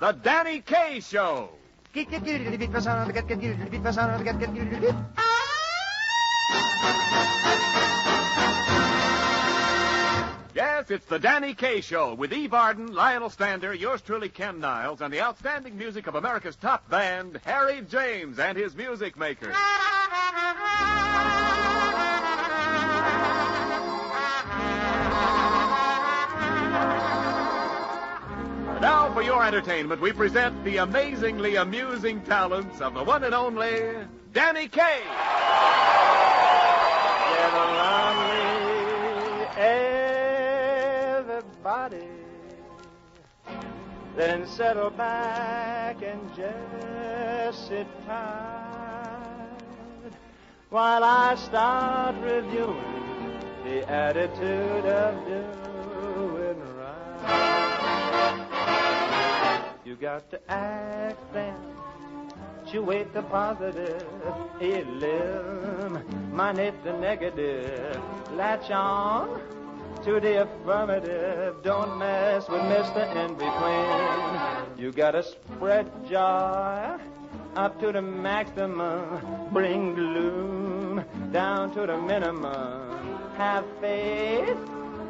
The Danny Kaye Show. Yes, it's the Danny Kaye Show with Eve Arden, Lionel Stander, yours truly, Ken Niles, and the outstanding music of America's top band, Harry James and his music makers. Now, for your entertainment, we present the amazingly amusing talents of the one and only Danny Kaye. Get along with everybody, then settle back and just sit tight while I start reviewing the attitude of doing right. You got to act then, situate the positive, eliminate the negative, latch on to the affirmative, don't mess with Mr. In Between. You got to spread joy up to the maximum, bring gloom down to the minimum, have faith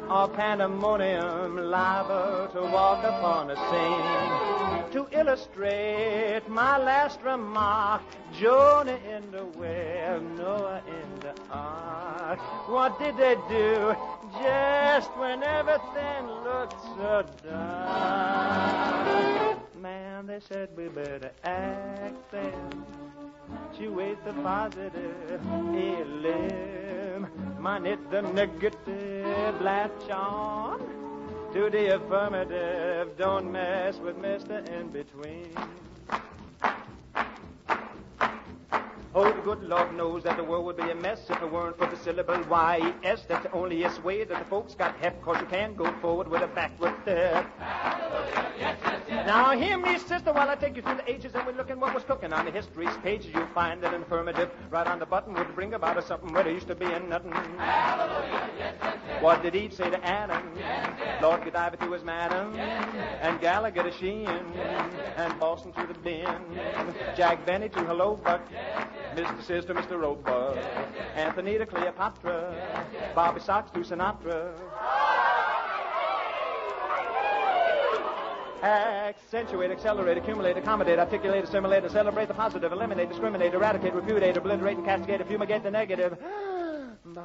or pandemonium, liable to walk upon the scene. To illustrate my last remark, Jonah in the well, Noah in the ark. What did they do just when everything looked so dark? Man, they said we better act then, situate the positive, eliminate the negative, latch on to the affirmative, don't mess with Mr. In Between. Oh, the good Lord knows that the world would be a mess if it weren't for the syllable Y-E-S. That's the onlyest way that the folks got hep, 'cause you can't go forward with a backward step. Hallelujah, yes, yes, yes. Now hear me, sister, while I take you through the ages and we look at what was cooking on the history's pages. You'll find that an affirmative right on the button would bring about a something where there used to be a nothing. Hallelujah, yes, yes, yes. What did Eve say to Adam? Yes, yes. Lord Godiva to his madam, yes, yes. And Gallagher to Sheehan, yes, yes. And Boston to the bin, yes, yes. Jack Benny to Hello Buck, yes, yes. Mr. Sis to Mr. Roebuck, yes, yes. Anthony to Cleopatra, yes, yes. Bobby Sox to Sinatra. Accentuate, accelerate, accumulate, accommodate, articulate, assimilate, celebrate the positive, eliminate, discriminate, eradicate, repudiate, obliterate, and castigate, fumigate the negative. Boy,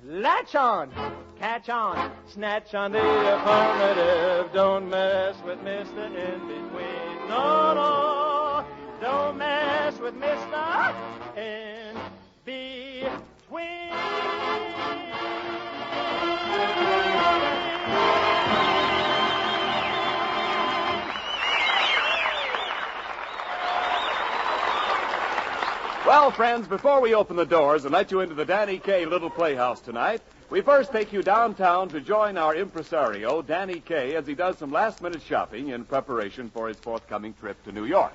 latch on, catch on, snatch on the affirmative. Don't mess with Mr. In Between. No, no, don't mess with Mr. In Between. Well, friends, before we open the doors and let you into the Danny Kaye Little Playhouse tonight, we first take you downtown to join our impresario, Danny Kaye, as he does some last-minute shopping in preparation for his forthcoming trip to New York.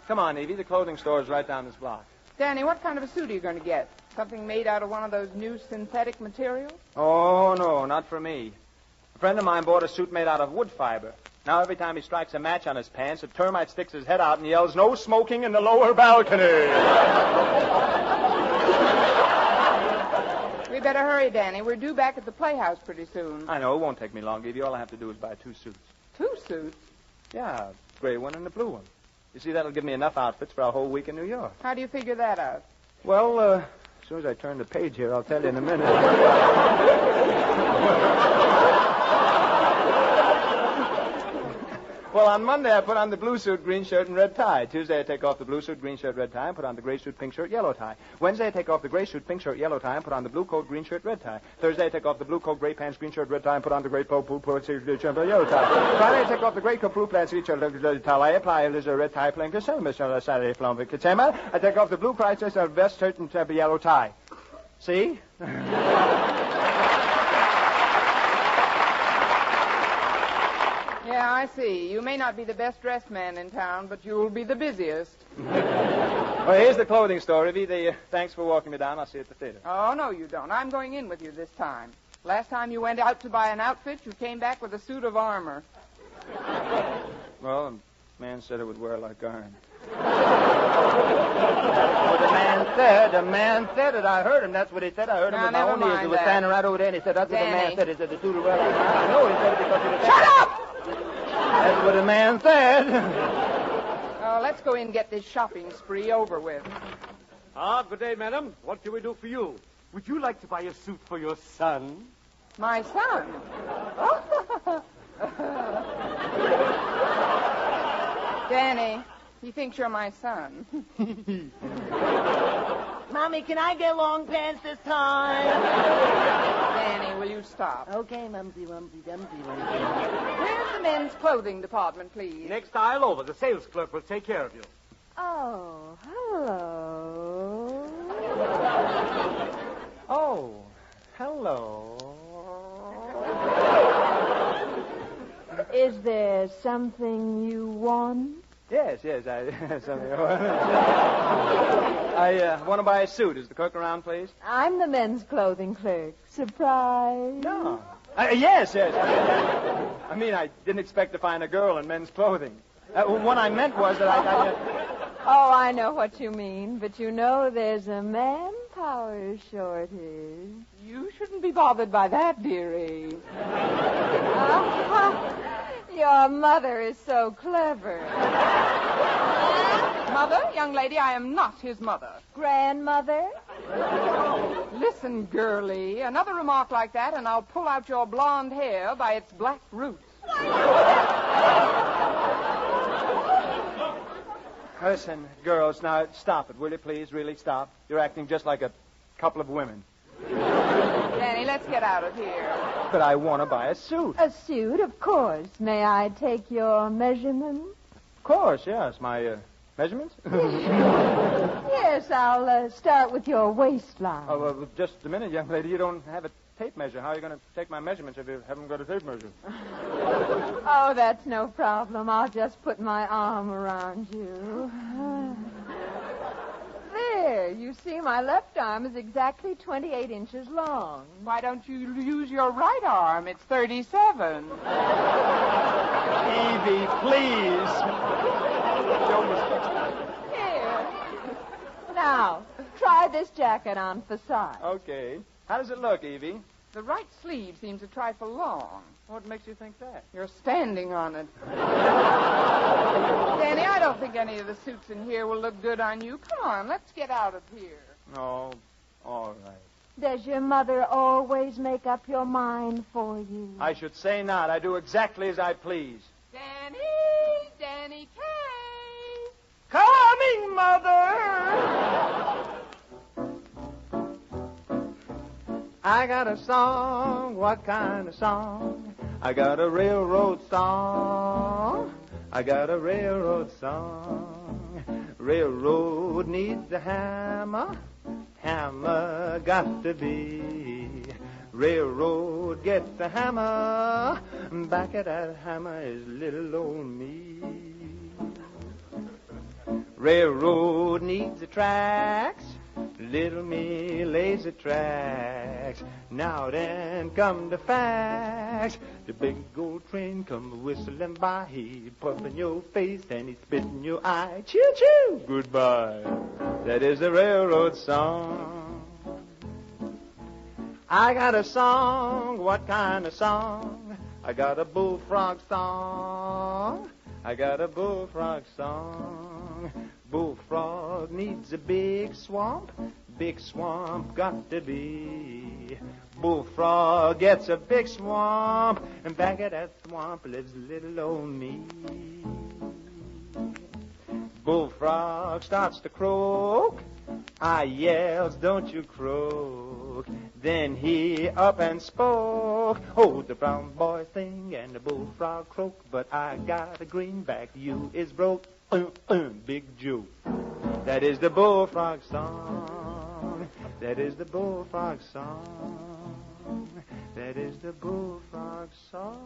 Come on, Evie, the clothing store is right down this block. Danny, what kind of a suit are you going to get? Something made out of one of those new synthetic materials? Oh, no, not for me. A friend of mine bought a suit made out of wood fiber. Now every time he strikes a match on his pants, a termite sticks his head out and yells, "No smoking in the lower balcony." We better hurry, Danny. We're due back at the Playhouse pretty soon. I know, it won't take me long, Evie. All I have to do is buy 2 suits. 2 suits? Yeah, a gray one and a blue one. You see, that'll give me enough outfits for a whole week in New York. How do you figure that out? Well, as soon as I turn the page here, I'll tell you in a minute. Well, on Monday, I put on the blue suit, green shirt, and red tie. Tuesday, I take off the blue suit, green shirt, red tie, and put on the gray suit, pink shirt, yellow tie. Wednesday, I take off the gray suit, pink shirt, yellow tie, and put on the blue coat, green shirt, red tie. Thursday, I take off the blue coat, gray pants, green shirt, red tie, and put on the gray coat, blue coat, yellow tie. Friday, I take off the gray coat, blue pants, green shirt, tie. I apply a red tie, playing the same Saturday, flowing December. I take off the blue crisis, vest, shirt, and yellow tie. See? Yeah, I see. You may not be the best-dressed man in town, but you'll be the busiest. Well, here's the clothing store, Ivy. Thanks for walking me down. I'll see you at the theater. Oh, no, you don't. I'm going in with you this time. Last time you went out to buy an outfit, you came back with a suit of armor. Well, the man said it would wear like iron. What the man said it. I heard him. That's what he said. I heard him with my own ears. He was standing right over there, and he said, that's what the man said. He said, the suit will wear like iron. I know he said it because he was... Shut up! That's what the man said. Oh, let's go in and get this shopping spree over with. Good day, madam. What can we do for you? Would you like to buy a suit for your son? My son? Danny, he thinks you're my son. Mommy, can I get long pants this time? Danny, will you stop? Okay, Mumsy, Wumsy, Dumsy, Where's the men's clothing department, please? Next aisle over. The sales clerk will take care of you. Oh, hello. Oh, hello. Is there something you want? Yes, I want to buy a suit. Is the clerk around, please? I'm the men's clothing clerk. Surprise? No. Yes. I mean, I didn't expect to find a girl in men's clothing. What I meant was that Oh, I know what you mean, but you know there's a manpower shortage. You shouldn't be bothered by that, dearie. Your mother is so clever. Mother, young lady, I am not his mother. Grandmother? Listen, girlie, another remark like that and I'll pull out your blonde hair by its black roots. Listen, girls, now stop it, will you please? Really stop. You're acting just like a couple of women. Danny, let's get out of here. But I want to buy a suit. A suit, of course. May I take your measurements? Of course, yes. My measurements? Yes, I'll start with your waistline. Oh, just a minute, young lady. You don't have a tape measure. How are you going to take my measurements if you haven't got a tape measure? Oh, that's no problem. I'll just put my arm around you. There, you see, my left arm is exactly 28 inches long. Why don't you use your right arm? It's 37. Evie, please. Here. Now, try this jacket on for size. Okay. How does it look, Evie? The right sleeve seems a trifle long. What makes you think that? You're standing on it. Danny, I don't think any of the suits in here will look good on you. Come on, let's get out of here. Oh, all right. Does your mother always make up your mind for you? I should say not. I do exactly as I please. Danny Kaye. Coming, Mother! I got a song. What kind of song? I got a railroad song. I got a railroad song. Railroad needs a hammer. Hammer got to be. Railroad gets a hammer. Back of that hammer is little old me. Railroad needs the tracks. Little me lays the tracks. Now then come the facts. The big old train come whistling by. He puff in your face and he spit in your eye. Choo-choo! Goodbye. That is the railroad song. I got a song. What kind of song? I got a bullfrog song. I got a bullfrog song. Bullfrog needs a big swamp. Big swamp got to be. Bullfrog gets a big swamp, and back at that swamp lives little old me. Bullfrog starts to croak. I yells, don't you croak. Then he up and spoke. Oh, the brown boy sing and the bullfrog croak, but I got a greenback, you is broke. Big joke. That is the bullfrog song. That is the bullfrog song. That is the bullfrog song.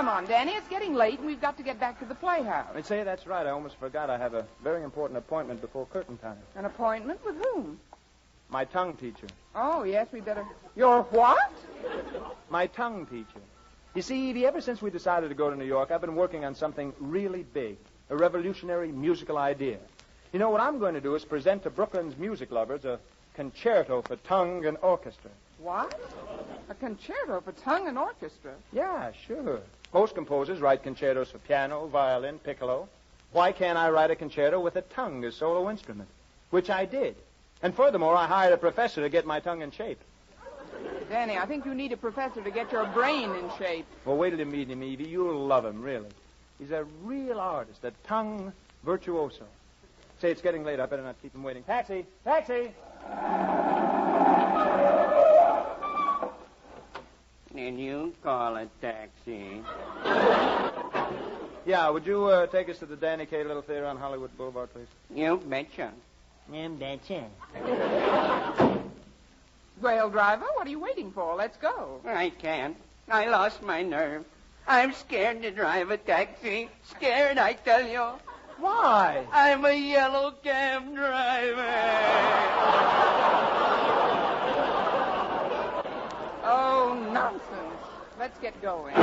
Come on, Danny. It's getting late, and we've got to get back to the playhouse. I'd say that's right. I almost forgot I have a very important appointment before curtain time. An appointment with whom? My tongue teacher. Oh, yes, we better... Your what? My tongue teacher. You see, Evie, ever since we decided to go to New York, I've been working on something really big, a revolutionary musical idea. You know, what I'm going to do is present to Brooklyn's music lovers a concerto for tongue and orchestra. What? A concerto for tongue and orchestra? Yeah, sure. Most composers write concertos for piano, violin, piccolo. Why can't I write a concerto with a tongue as solo instrument? Which I did. And furthermore, I hired a professor to get my tongue in shape. Danny, I think you need a professor to get your brain in shape. Well, wait till you meet him, Evie. You'll love him, really. He's a real artist, a tongue virtuoso. Say, it's getting late. I better not keep him waiting. Taxi! Taxi! Did you call a taxi? Yeah, would you take us to the Danny Kaye Little Theater on Hollywood Boulevard, please? You betcha. Well, driver, what are you waiting for? Let's go. I can't. I lost my nerve. I'm scared to drive a taxi. Scared, I tell you. Why? I'm a yellow cab driver. Oh, nonsense. Let's get going.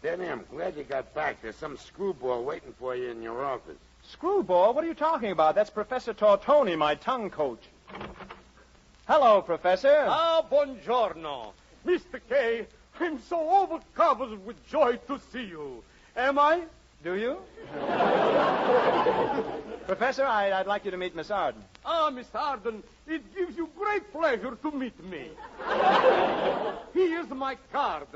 Danny, I'm glad you got back. There's some screwball waiting for you in your office. Screwball? What are you talking about? That's Professor Tortoni, my tongue coach. Hello, Professor. Ah, buongiorno. Mr. Kaye, I'm so overcovered with joy to see you. Am I? Do you? Professor, I'd like you to meet Miss Arden. Ah, Miss Arden, it gives you great pleasure to meet me. Here's my card.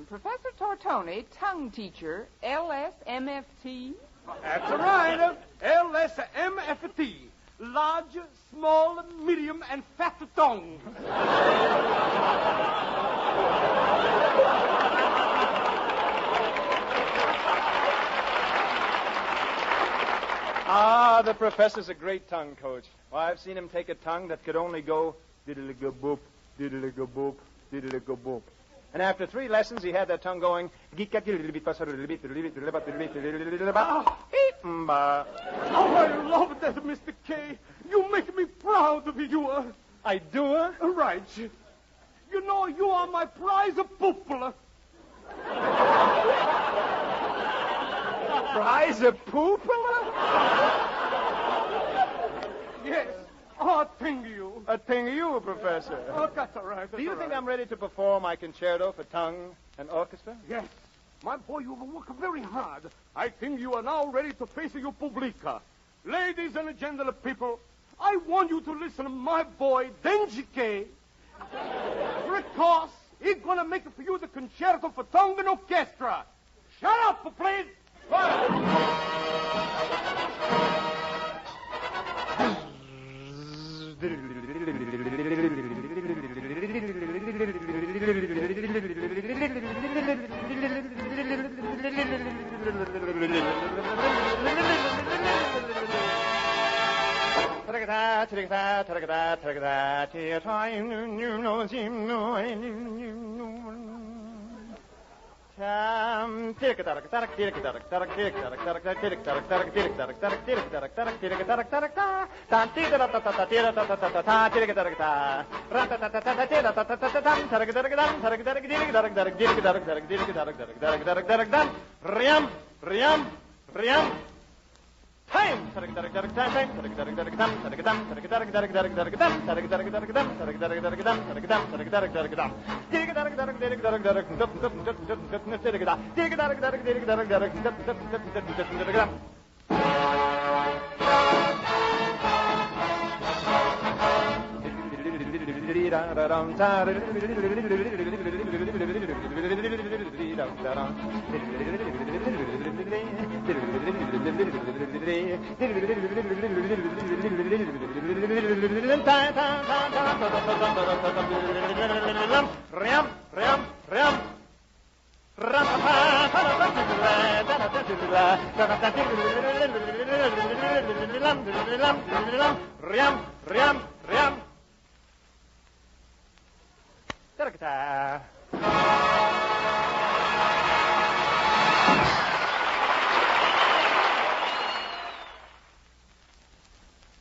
Professor Tortoni, tongue teacher, LSMFT. That's right. LSMFT. Large, small, medium, and fat tongue. Ah, the professor's a great tongue coach. Well, I've seen him take a tongue that could only go diddly-ga-boop, diddly-ga-boop, diddly-ga-boop. And after 3 lessons, he had that tongue going... Oh, I love that, Mr. Kaye. You make me proud of you. I do, huh? Right. You know, you are my prize pupil. Prize a poopula? Yes. Oh, thank you. A thing you, Professor. Oh, that's all right. Do you think I'm ready to perform my concerto for tongue and orchestra? Yes. My boy, you have worked very hard. I think you are now ready to face your publica. Ladies and gentlemen people, I want you to listen to my boy, Denji Kaye. Because he's going to make for you the concerto for tongue and orchestra. Shut up, please. Triam. Ta-da-ka-ta.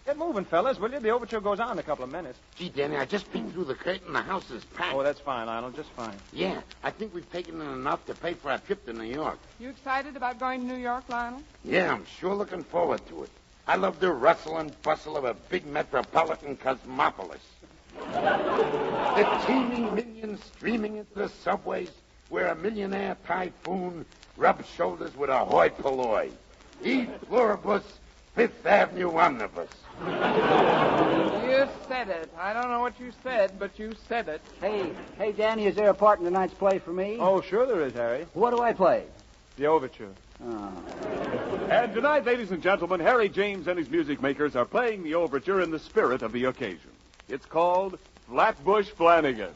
Get moving, fellas, will you? The overture goes on in a couple of minutes. Gee, Danny, I just peeked through the curtain. The house is packed. Oh, that's fine, Arnold, just fine. Yeah, I think we've taken in enough to pay for our trip to New York. You excited about going to New York, Lionel? Yeah, I'm sure looking forward to it. I love the rustle and bustle of a big metropolitan cosmopolis. The teeming millions streaming into the subways where a millionaire typhoon rubs shoulders with a hoi polloi. E pluribus Fifth Avenue omnibus. You said it. I don't know what you said, but you said it. Hey, Danny, is there a part in tonight's play for me? Oh, sure there is, Harry. What do I play? The overture. Oh. And tonight, ladies and gentlemen, Harry James and his music makers are playing the overture in the spirit of the occasion. It's called Flatbush Flanagan.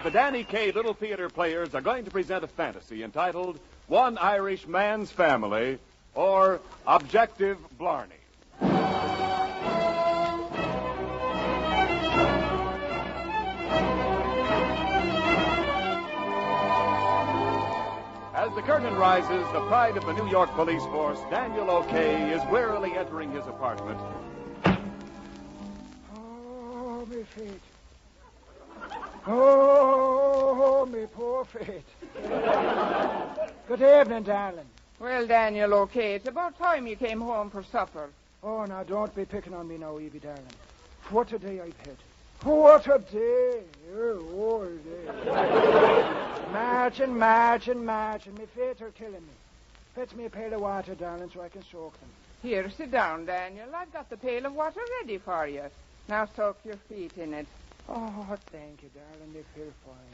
The Danny Kaye Little Theater Players are going to present a fantasy entitled One Irish Man's Family, or Objective Blarney. As the curtain rises, the pride of the New York police force, Daniel O'Kay, is wearily entering his apartment. Oh, me feet. Oh, me poor feet. Good evening, darling. Well, Daniel O'Kay, it's about time you came home for supper. Oh, now, don't be picking on me now, Evie, darling. What a day I've had. What a day. Oh, all day. Marching. Me feet are killing me. Fetch me a pail of water, darling, so I can soak them. Here, sit down, Daniel. I've got the pail of water ready for you. Now soak your feet in it. Oh, thank you, darling. They feel fine.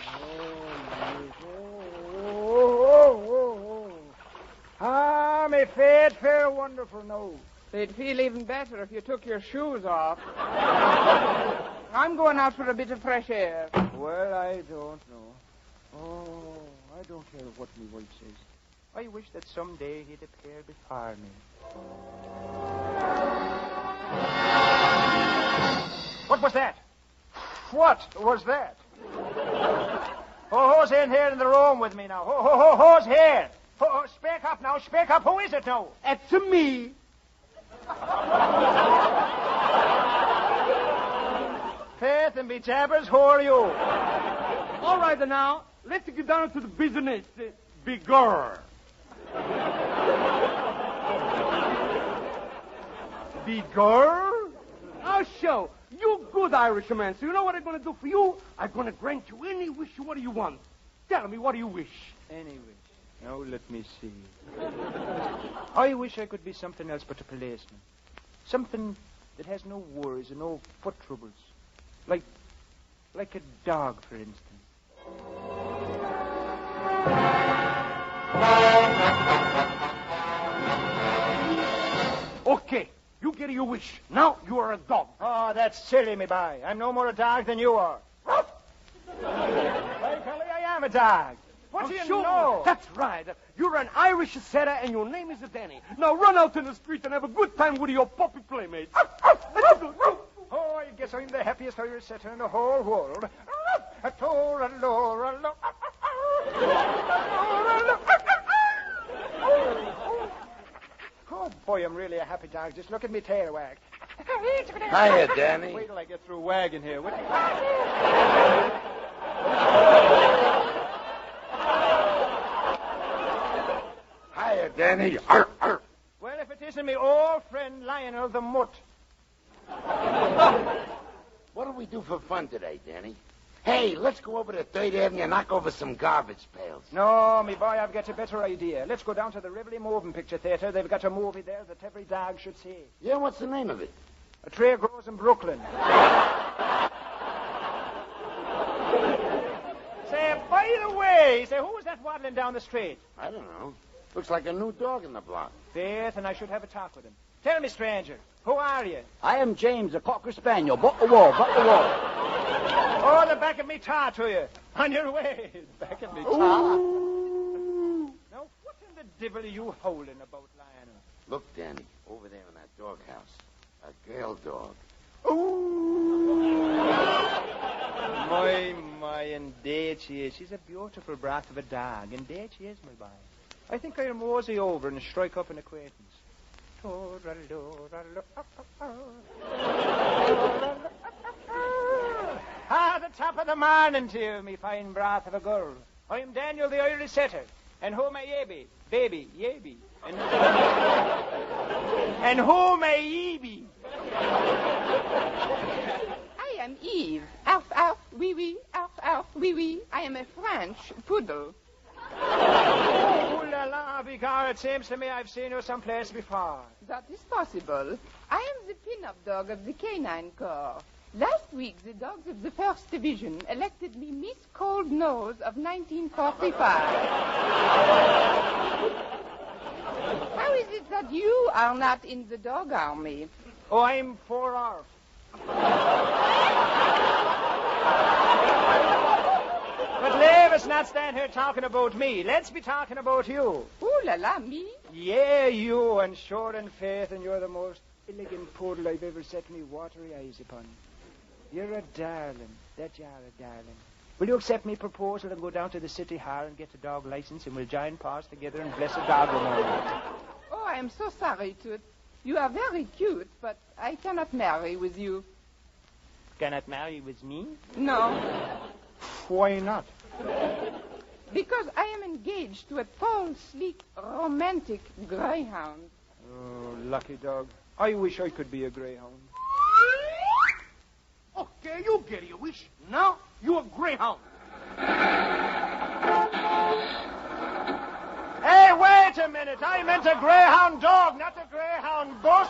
Oh. Ah, my feet feel wonderful now. They'd feel even better if you took your shoes off. I'm going out for a bit of fresh air. Well, I don't know. Oh, I don't care what my wife says. I wish that someday he'd appear before me. What was that? What was that? Who's in here in the room with me now? Who's here? Speak up now. Speak up. Who is it now? It's me. Faith and be jabbers, who are you? All right, now, let's get down to the business. Bigger. Bigger? I'll show. You good Irishman, so you know what I'm going to do for you? I'm going to grant you any wish. What do you want? Tell me, what do you wish? Any wish. Now, let me see. I wish I could be something else but a policeman. Something that has no worries and no foot troubles. Like a dog, for instance. Okay, you get your wish. Now you are a dog. Oh, that's silly, me boy. I'm no more a dog than you are. Why, Kelly, I am a dog. What do you know? That's right. You're an Irish setter, and your name is Danny. Now run out in the street and have a good time with your puppy playmates. Oh, I guess I'm the happiest Irish setter in the whole world. Oh, boy, I'm really a happy dog. Just look at me tail wag. Hiya, Danny. Wait till I get through wagging here. Hiya, Danny. Arr, arr. Well, if it isn't me old friend Lionel the Mutt. What do we do for fun today, Danny? Hey, let's go over to 3rd Avenue and knock over some garbage pails. No, me boy, I've got a better idea. Let's go down to the Rivoli Moving Picture Theater. They've got a movie there that every dog should see. Yeah, what's the name of it? A Tree Grows in Brooklyn. Say, by the way, who was that waddling down the street? I don't know. Looks like a new dog in the block. Faith, and I should have a talk with him. Tell me, stranger, who are you? I am James, a Cocker Spaniel. Butt the wall, butt the wall. Oh, the back of me tar to you. On your way. The back of me tar. Now, what in the devil are you holding about, Lionel? Look, Danny, over there in that doghouse. A girl dog. My, indeed she is. She's a beautiful brat of a dog. Indeed she is, my boy. I think I'll mosey over and strike up an acquaintance. The top of the morning to you, me fine brat of a girl. I'm Daniel the Irish setter. And who may ye be? Baby, ye be. And who may ye be? I am Eve. Arf, arf, wee, wee, arf, arf, wee, wee. I am a French poodle. Oh, la la, beggar, it seems to me I've seen you someplace before. That is possible. I am the pin-up dog of the Canine Corps. Last week, the dogs of the 1st Division elected me Miss Cold Nose of 1945. How is it that you are not in the dog army? Oh, I'm 4R. But let's not stand here talking about me. Let's be talking about you. Ooh la la, me? Yeah, you, and sure and faith, and you're the most elegant poodle I've ever set me watery eyes upon. You're a darling. That you're a darling. Will you accept me proposal and go down to the city hall and get a dog license, and we'll join paws together and bless a dog alone? Oh, I am so sorry, Toot. You are very cute, but I cannot marry with you. Cannot marry with me? No. Why not? Because I am engaged to a tall, sleek, romantic greyhound. Oh, lucky dog. I wish I could be a greyhound. Okay, you get your wish. Now you're a greyhound. Hey, wait a minute. I meant a greyhound dog, not a greyhound bus.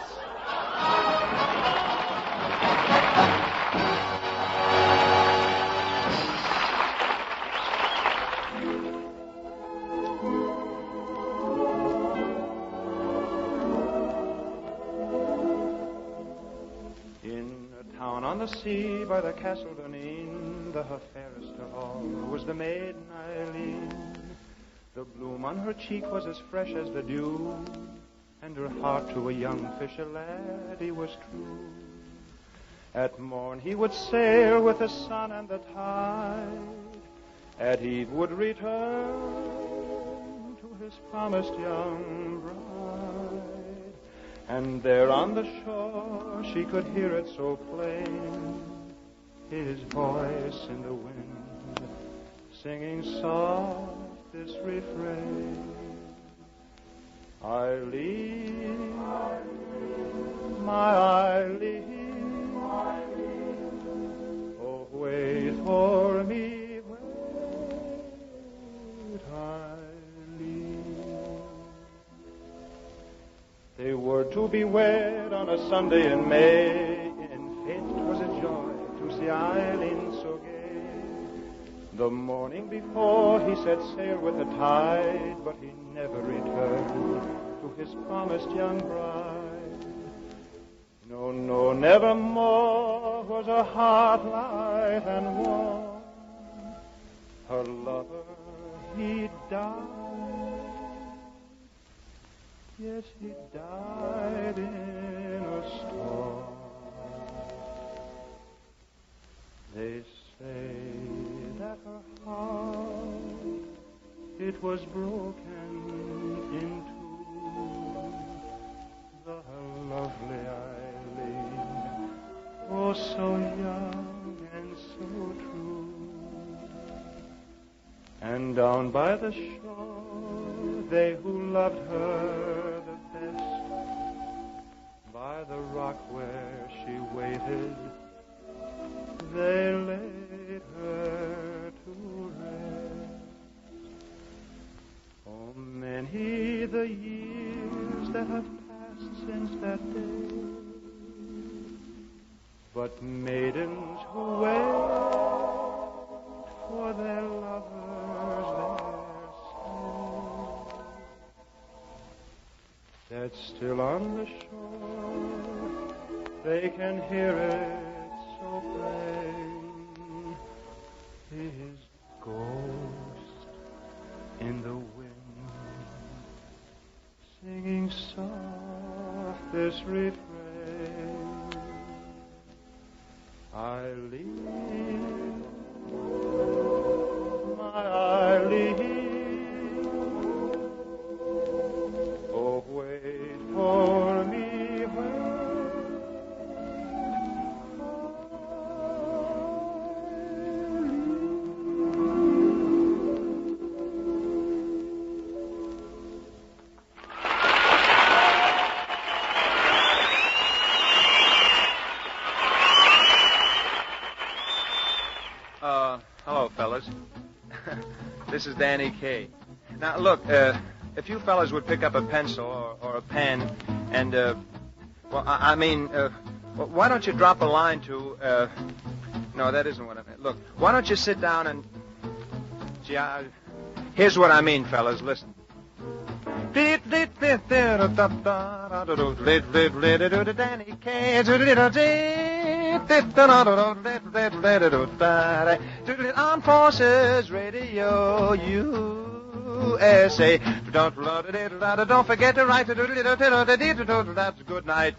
on the sea by the castle Dunedin, the fairest of all was the maiden Eileen. The bloom on her cheek was as fresh as the dew, and her heart to a young fisher laddie was true. At morn he would sail with the sun and the tide, at eve would return to his promised young bride. And there on the shore she could hear it so plain, his voice in the wind, singing soft this refrain. Eileen, my Eileen, oh, wait for me, wait, Eileen. They were to be wed on a Sunday in May. In faith 'twas a joy to see Eileen so gay. The morning before he set sail with the tide, but he never returned to his promised young bride. No, no, nevermore was her heart light and warm. Her lover, he died. Yes, he died in a storm. They say that her heart, it was broken in two. The lovely Eileen, oh, so young and so true. And down by the shore, they who loved her the best, by the rock where she waited, they laid her to rest. Oh, many the years that have passed since that day, but maidens who wait for their lovers there stay, that still on the shore they can hear it so plain, his ghost in the wind, singing soft this refrain. Eileen, my Eileen, oh, wait for me, hello, fellas. This is Danny Kaye. Now, look, if you fellas would pick up a pencil or a pen and, why don't you drop a line to, no, that isn't what I meant. Look, why don't you sit down and, here's what I mean, fellas, listen. Danny on Forces Radio USA. Don't forget to write. Good night.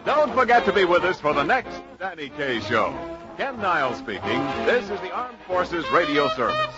Don't forget to be with us for the next Danny Kaye Show. Ken Niles speaking. This is the Armed Forces Radio Service.